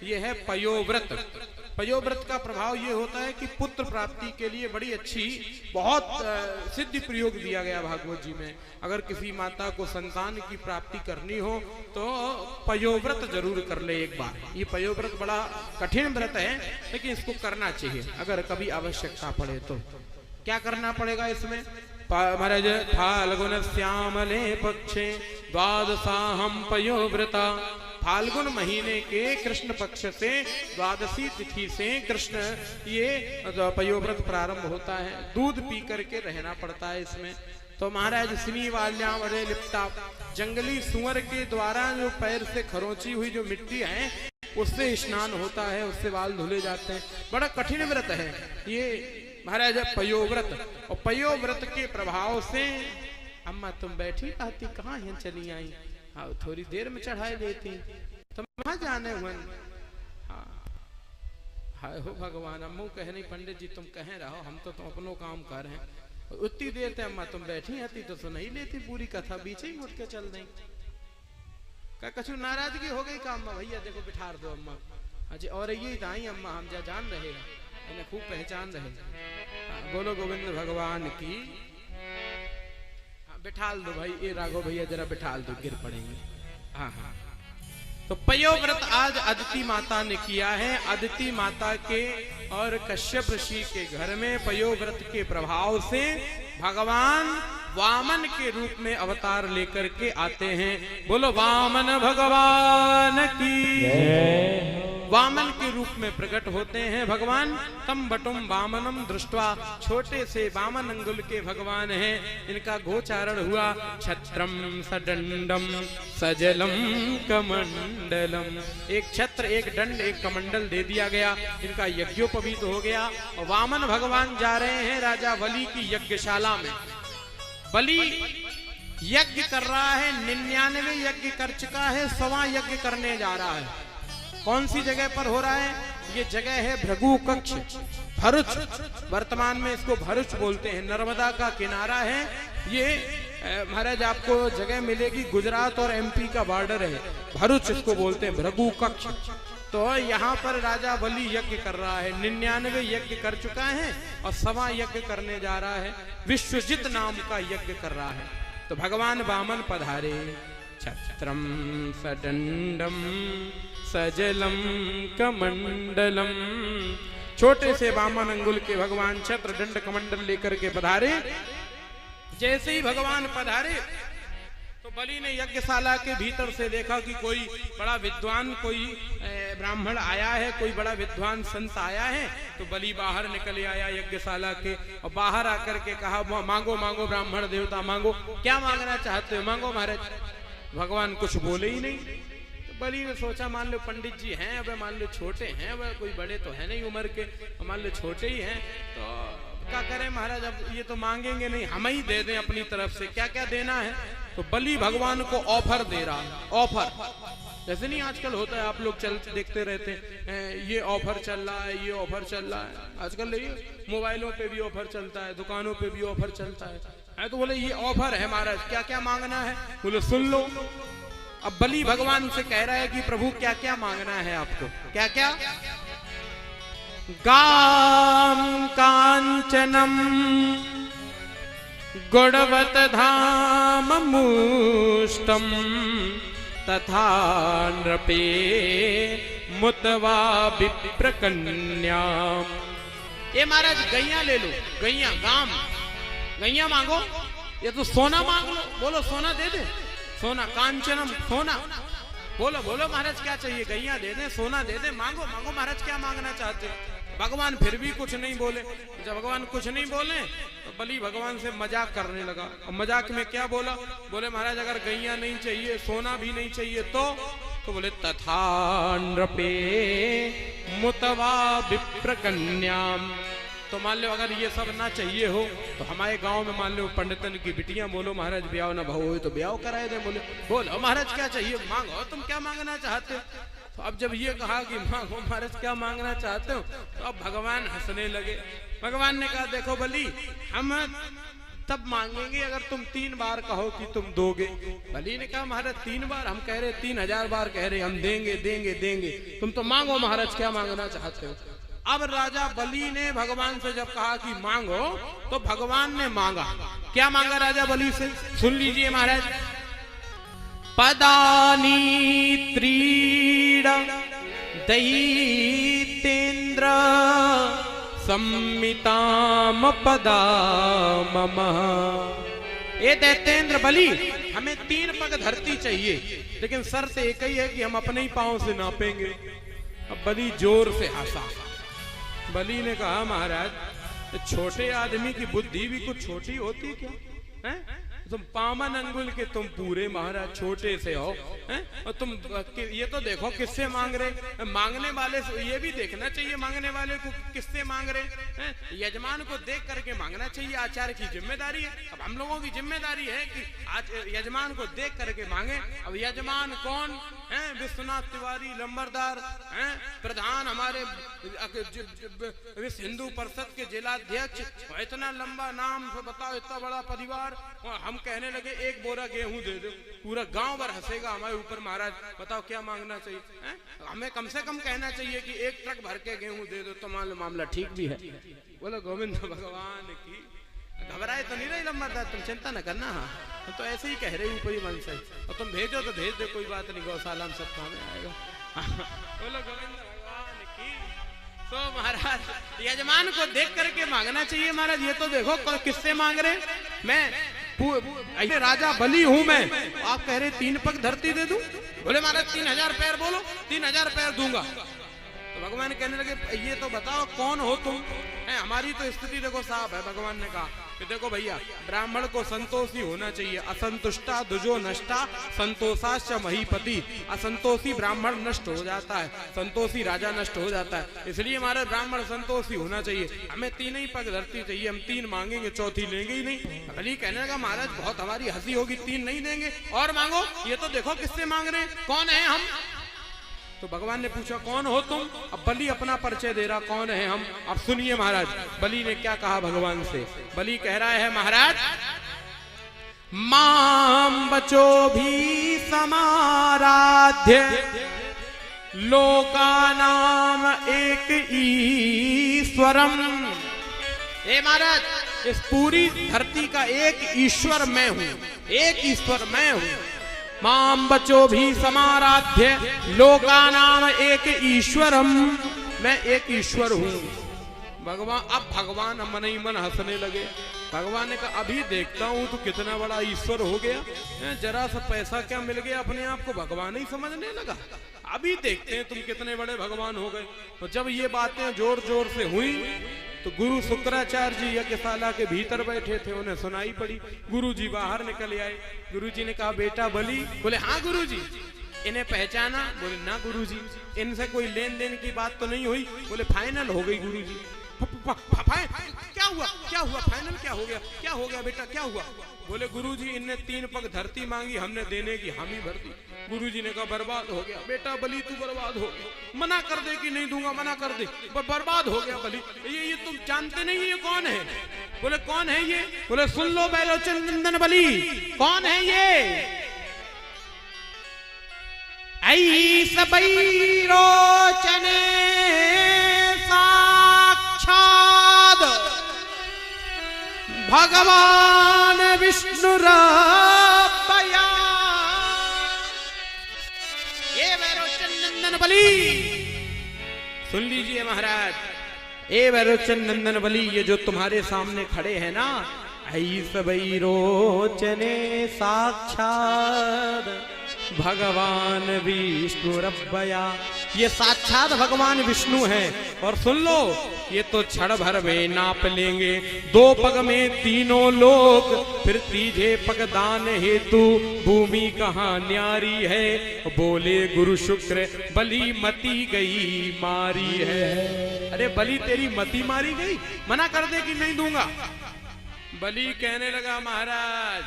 ये है पयोव्रत। पयोव्रत का प्रभाव ये होता है कि पुत्र प्राप्ति के लिए बड़ी अच्छी बहुत सिद्ध प्रयोग दिया गया भागवत जी में। अगर किसी माता को संतान की प्राप्ति करनी हो तो पयोव्रत जरूर कर ले एक बार। ये पयोव्रत बड़ा कठिन व्रत है, लेकिन इसको करना चाहिए अगर कभी आवश्यकता पड़े तो। क्या करना पड़ेगा इसमें? महाराज फाल्गुन श्यामले पक्षे द्वादशाहम पयोव्रता। फाल्गुन महीने के कृष्ण पक्ष से द्वादशी तिथि से कृष्ण ये पयोव्रत प्रारंभ होता है। दूध पी करके रहना पड़ता है इसमें। तो महाराज स्नीवाल्याम अरे लिप्ता, जंगली सुअर के द्वारा जो पैर से खरोंची हुई जो मिट्टी है उससे स्नान होता है, उससे बाल धुले जाते हैं। बड़ा कठिन व्रत है ये महाराज पयोव्रत। और पयोव्रत के प्रभाव से अम्मा तुम बैठी आती, कहाँ यहाँ चली आई? हाँ थोड़ी देर में चढ़ाई देती, तुम वहां जाने हुए। हाँ हाय हो भगवान, अम्मू कह नहीं पंडित जी तुम कह रहो, हम तो तुम अपनो काम कर रहे हैं। उतनी देर तक अम्मा तुम बैठी आती तो सुन ही लेती पूरी कथा, बीच ही उठ के चल दी। क्या कछु नाराजगी हो गई काम में? भैया देखो बिठा दो अम्मा। हाँ जी, और ये दाई अम्मा हम जा जान रहे हैं, इन्हें खूब पहचान रहे। बोलो गोविंद भगवान की। बिठाल दो भाई, ये राघव भैया जरा बिठाल दो, गिर पड़ेंगे। हाँ हाँ। तो पयोव्रत आज अदिति माता ने किया है। अदिति माता के और कश्यप ऋषि के घर में पयोव्रत के प्रभाव से भगवान वामन के रूप में अवतार लेकर के आते हैं। बोलो वामन भगवान की। वामन के रूप में प्रकट होते हैं भगवान। तम बटुम वामनम दृष्टवा, छोटे से वामन अंगुल के भगवान हैं। इनका गोचारण हुआ छत्रम सदंडम सजलम कमंडलम। एक छत्र, एक दंड, एक कमंडल दे दिया गया। इनका यज्ञोपवीत हो गया। और वामन भगवान जा रहे हैं राजा बलि की यज्ञशाला में। बलि यज्ञ कर रहा है, 99 यज्ञ कर चुका है, 100वां यज्ञ करने जा रहा है। कौन सी जगह पर हो रहा है? ये जगह है भृगु कक्ष, भरुच। वर्तमान में इसको भरुच बोलते हैं, नर्मदा का किनारा है ये। महाराज आपको जगह मिलेगी, गुजरात और एमपी का बॉर्डर है, भरुच इसको बोलते हैं, भृगु कक्ष। तो यहाँ पर राजा बलि यज्ञ कर रहा है, 99 यज्ञ कर चुका है और 100वां यज्ञ करने जा रहा है। विश्वजित नाम का यज्ञ कर रहा है। तो भगवान वामन पधारे। छत्रम सदंडम सजलम कमंडलम। छोटे से वामन अंगुल के भगवान छत्र दंड कमंडल लेकर के पधारे। जैसे ही भगवान पधारे तो बलि ने यज्ञशाला के भीतर से देखा कि कोई बड़ा विद्वान, कोई ब्राह्मण आया है, कोई बड़ा विद्वान संत आया है। तो बलि बाहर निकल आया यज्ञशाला के, और बाहर आकर के कहा मांगो मांगो ब्राह्मण देवता मांगो, क्या मांगना चाहते हो मांगो महाराज। भगवान कुछ बोले ही नहीं। तो बलि ने सोचा मान लो पंडित जी हैं, अब मान लो छोटे हैं, अब कोई बड़े तो है नहीं उम्र के, मान लो छोटे ही हैं, तो क्या करें महाराज, अब ये तो मांगेंगे नहीं, हम ही दे दें अपनी तरफ से। क्या क्या देना है? तो बलि भगवान को ऑफर दे रहा है। ऑफर जैसे नहीं आजकल होता है, आप लोग देखते रहते हैं, ये ऑफर चल रहा है, ये ऑफर चल रहा है। आजकल ये मोबाइलों पे भी ऑफर चलता है, दुकानों पे भी ऑफर चलता है। तो बोले ये ऑफर है महाराज, क्या क्या मांगना है? बोले सुन लो। अब बलि भगवान से कह रहा है कि प्रभु क्या क्या मांगना है आपको? क्या क्या? गाम कांचनम गुणवत धाम मुष्टम तथा नृपे मुतवा विप्र कन्याम। ये महाराज गैया ले लो, गैया, गाम, गैया मांगो। ये तो सोना मांग लो। बोलो सोना दे दे, सोना, कांचनम सोना। बोलो बोलो महाराज क्या चाहिए? गैया दे दे, सोना दे दे, मांगो मांगो महाराज क्या मांगना चाहते हो? भगवान फिर भी कुछ नहीं बोले। जब भगवान कुछ नहीं बोले तो बलि भगवान से मजाक करने लगा। और मजाक में क्या बोला? बोले महाराज अगर गैया नहीं चाहिए, सोना भी नहीं चाहिए तो बोले तथा नृपे मुतवा विप्र कन्याम। तो मान लो अगर ये सब ना चाहिए हो तो हमारे गांव में मान लो पंडितन की बिटियां, बोलो महाराज ब्याह ना भाव हो तो ब्याह कराए दे। बोले बोलो महाराज क्या चाहिए? मांगो, तुम क्या मांगना चाहते हो? तो अब जब ये कहा कि मांगो महाराज क्या मांगना चाहते हो, तो अब भगवान हंसने लगे। भगवान ने कहा देखो बलि, हम तब मांगेंगे अगर तुम 3 बार कहो कि तुम दोगे। बलि ने कहा महाराज 3 बार, हम कह रहे 3000 बार कह रहे हम देंगे देंगे देंगे, तुम तो मांगो महाराज क्या मांगना चाहते हो। अब राजा बलि ने भगवान से जब कहा कि मांगो तो भगवान ने मांगा। क्या मांगा राजा बलि से, सुन लीजिए महाराज। पदानी त्रीण दैतेन्द्र सम्मिताम पदा मम। ए दैतेन्द्र बलि, हमें 3 पग धरती चाहिए, लेकिन शर्त एक ही है कि हम अपने ही पांव से नापेंगे। अब बलि जोर से हंसा। बलि ने कहा महाराज छोटे आदमी की बुद्धि भी कुछ छोटी होती क्या है? तुम पामन अंगुल के तुम पूरे महाराज छोटे से हो हैं? और तुम ये तो देखो किससे मांग रहे, मांगने वाले से ये भी देखना चाहिए मांगने वाले को किससे मांग रहे हैं। यजमान को देख करके मांगना चाहिए, आचार्य की जिम्मेदारी है। अब हम लोगों की जिम्मेदारी है कि आज यजमान को देख करके मांगे। अब यजमान कौन है? विश्वनाथ तिवारी लंबरदार हैं, प्रधान हमारे हिंदू परिषद के जिलाध्यक्ष। इतना लंबा नाम बताओ, इतना बड़ा परिवार। हम कहने लगे 1 बोरा गेहूं दे दो, पूरा गांव भर हंसेगा हमारे ऊपर। महाराज बताओ क्या मांगना चाहिए है? हमें कम से कम कहना चाहिए कि 1 ट्रक भर के गेहूं दे दो, तो मामला ठीक भी है। बोलो गोविंद भगवान की। घबराए तो नहीं रही लंबरदार, तुम चिंता न करना। हाँ हम तो ऐसे ही कह रहे ऊपरी मन से, और तुम भेजो तो भेज दो, कोई बात नहीं, गौशाला में सब काम आएगा। बोलो गोविंद भगवान की। तो महाराज यजमान को देख करके मांगना चाहिए। महाराज ये तो देखो किससे मांग रहे, मैं राजा बलि हूं मैं, आप कह रहे 3 पग धरती दे दूं। बोले महाराज 3000 पैर बोलो, 3000 पैर दूंगा। तो भगवान कहने लगे ये तो बताओ कौन हो तुम है? हमारी तो स्थिति देखो साफ है। भगवान ने कहा कि देखो भैया ब्राह्मण को संतोषी होना चाहिए। असंतुष्टा दुजो नष्टा संतोषाश्च महीपति। असंतोषी ब्राह्मण नष्ट हो जाता है, संतोषी राजा नष्ट हो जाता है। इसलिए हमारे ब्राह्मण संतोषी होना चाहिए। हमें 3 ही पग धरती चाहिए, हम 3 मांगेंगे, चौथी लेंगे ही नहीं। बलि कहने लगा महाराज बहुत हमारी हंसी होगी, 3 नहीं देंगे, और मांगो। ये तो देखो किससे मांग रहे हैं, कौन है हम। तो भगवान ने पूछा कौन हो तुम। अब बलि अपना परिचय दे रहा, कौन है हम। अब सुनिए महाराज बलि ने क्या कहा भगवान से। बलि कह रहा है महाराज माम बचो भी समाराध्य लोकानाम एक ईश्वरम। ए महाराज इस पूरी धरती का एक ईश्वर मैं हूं, एक ईश्वर मैं हूं। माम बचो भी समाराध्य लोकानाम एक ईश्वरम। मैं एक ईश्वर हूं। भगवान अब भगवान मन ही मन हंसने लगे। भगवान ने कहा अभी देखता हूं तू कितना बड़ा ईश्वर हो गया। जरा सा पैसा क्या मिल गया अपने आप को भगवान ही समझने लगा। अभी देखते हैं तुम कितने बड़े भगवान हो गए। तो जब ये बातें जोर जोर से हुई तो गुरु शुक्राचार्य जी यज्ञशाला के भीतर बैठे थे, उन्हें सुनाई पड़ी। गुरु जी बाहर निकल आए। गुरु जी ने कहा बेटा बलि। बोले हाँ गुरु जी। इन्हें पहचाना? बोले ना गुरु जी, इनसे कोई लेन देन की बात तो नहीं हुई। बोले फाइनल हो गई गुरु जी। क्या हुआ, क्या हुआ, फाइनल क्या हो गया, क्या हो गया बेटा, क्या हुआ? बोले गुरुजी इनने 3 पग धरती मांगी, हमने देने की हामी भर दी। गुरुजी ने कहा बर्बाद हो गया बेटा बलि, तू बर्बाद हो गया। मना कर दे कि नहीं दूंगा, मना कर दे, बर्बाद हो गया बलि। ये तुम जानते नहीं ये कौन है? बोले कौन है ये? बोले सुन लो बैलोचन नंदन बलि। कौन है ये? ऐस बैरोचने साक्षात भगवान विष्णु रया। ये बैरोचन नंदन बलि सुन लीजिए महाराज। ए बैरोचन नंदन बलि, ये जो तुम्हारे सामने खड़े हैं ना, ऐस बैरोचने साक्षात भगवान विष्णु रब्बया। ये साक्षात भगवान विष्णु हैं। और सुन लो, ये तो क्षण भर में नाप लेंगे 2 पग में तीनों लोग, फिर 3 पग दान हेतु भूमि कहाँ न्यारी है। बोले गुरु शुक्र बलि मती गई मारी है। अरे बलि तेरी मती मारी गई, मना कर दे कि नहीं दूंगा। बलि कहने लगा महाराज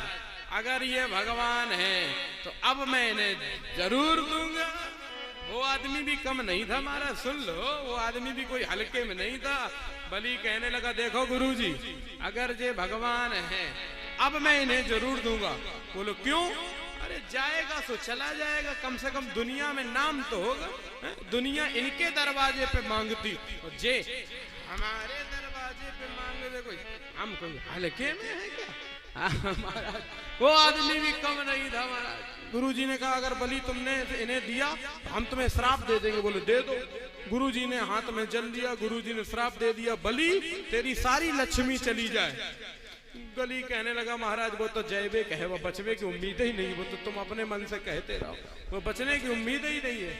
अगर ये भगवान है तो अब मैं इन्हें जरूर दूंगा। वो आदमी भी कम नहीं था महाराज, सुन लो, वो आदमी भी कोई हल्के में नहीं था। बलि कहने लगा, देखो गुरुजी, अगर ये भगवान है अब मैं इन्हें जरूर दूंगा। बोलो क्यों? अरे जाएगा तो चला जाएगा, कम से कम दुनिया में नाम तो होगा। दुनिया इनके दरवाजे पे मांगती, और जे हमारे दरवाजे पे मांगे दे कोई, हम कोई हल्के में है क्या? महाराज वो आदमी भी कम नहीं था महाराज। गुरुजी ने कहा, अगर बलि तुमने इन्हें दिया तो हम तुम्हें श्राप दे देंगे। बोले दे दो। गुरुजी ने हाथ में जल दिया, गुरुजी ने श्राप दे दिया, बलि तेरी सारी लक्ष्मी चली जाए। बलि कहने लगा, महाराज वो तो जयबे कहे, वो बचने की उम्मीद ही नहीं, वो तो तुम अपने मन से कहते रहो, वो बचने की उम्मीद ही नहीं है।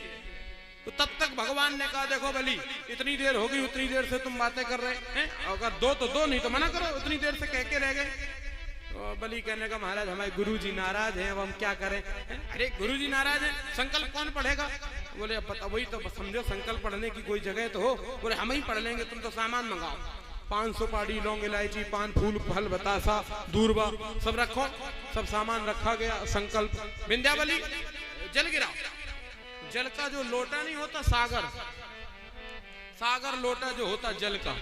तो तब तक भगवान ने कहा, देखो बलि इतनी देर हो गई, उतनी देर से तुम बातें कर रहे हैं, अगर दो तो दो, नहीं तो मना करो, उतनी देर से कह के रह गए। तो बलि कहने का, महाराज हमारे गुरुजी नाराज हैं, अब हम क्या करें? अरे गुरुजी नाराज हैं, संकल्प कौन पढ़ेगा? बोले अब पता, वही तो समझो, संकल्प पढ़ने की कोई जगह तो हो। बोले हम ही पढ़ लेंगे, तुम तो सामान मंगाओ, 500 पाड़ी लौंग इलायची, पान फूल फल बतासा दूरबा सब रखो। सब सामान रखा गया। संकल्प, विंध्यावली जल गिराओ। जल का जो लोटा नहीं होता, सागर सागर लोटा जो होता जल का,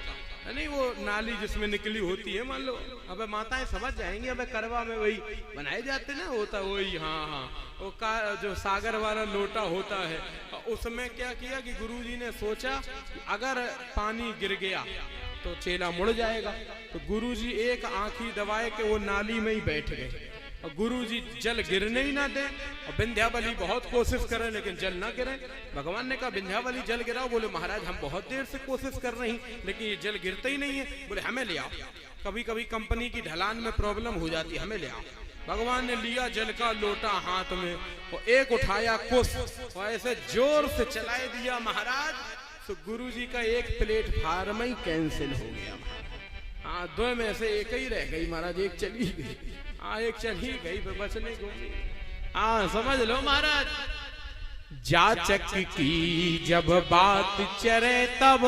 नहीं वो नाली जिसमें निकली होती है, मान लो, अबे माताएं समझ जाएंगी, अबे करवा में वही बनाए जाते ना, होता वही, हाँ हाँ, वो का जो सागर वाला लोटा होता है। उसमें क्या किया कि गुरुजी ने सोचा अगर पानी गिर गया तो चेला मुड़ जाएगा। तो गुरुजी एक आंखी दबाए के वो नाली में ही बैठ गए, और गुरुजी जल गिरने ही ना दे। और विंध्यावली बहुत कोशिश करे लेकिन जल ना गिरे। भगवान ने कहा, विंध्यावली जल गिराओ। बोले महाराज हम बहुत देर से कोशिश कर रहे हैं लेकिन ये जल गिरता ही नहीं है। बोले हमें ले आओ, कभी कभी कंपनी की ढलान में प्रॉब्लम हो जाती है, हमें ले आओ। भगवान ने लिया जल का लोटा हाथ में, और एक उठाया कुछ, और ऐसे जोर से चलाए दिया महाराज, तो गुरुजी का एक प्लेटफार्म ही कैंसिल हो गया। हाँ, दो में से एक ही रह गई महाराज, एक चली गई। हाँ, एक चली गई, बचने को। हाँ समझ लो महाराज। जाचक की जब बात चरे तब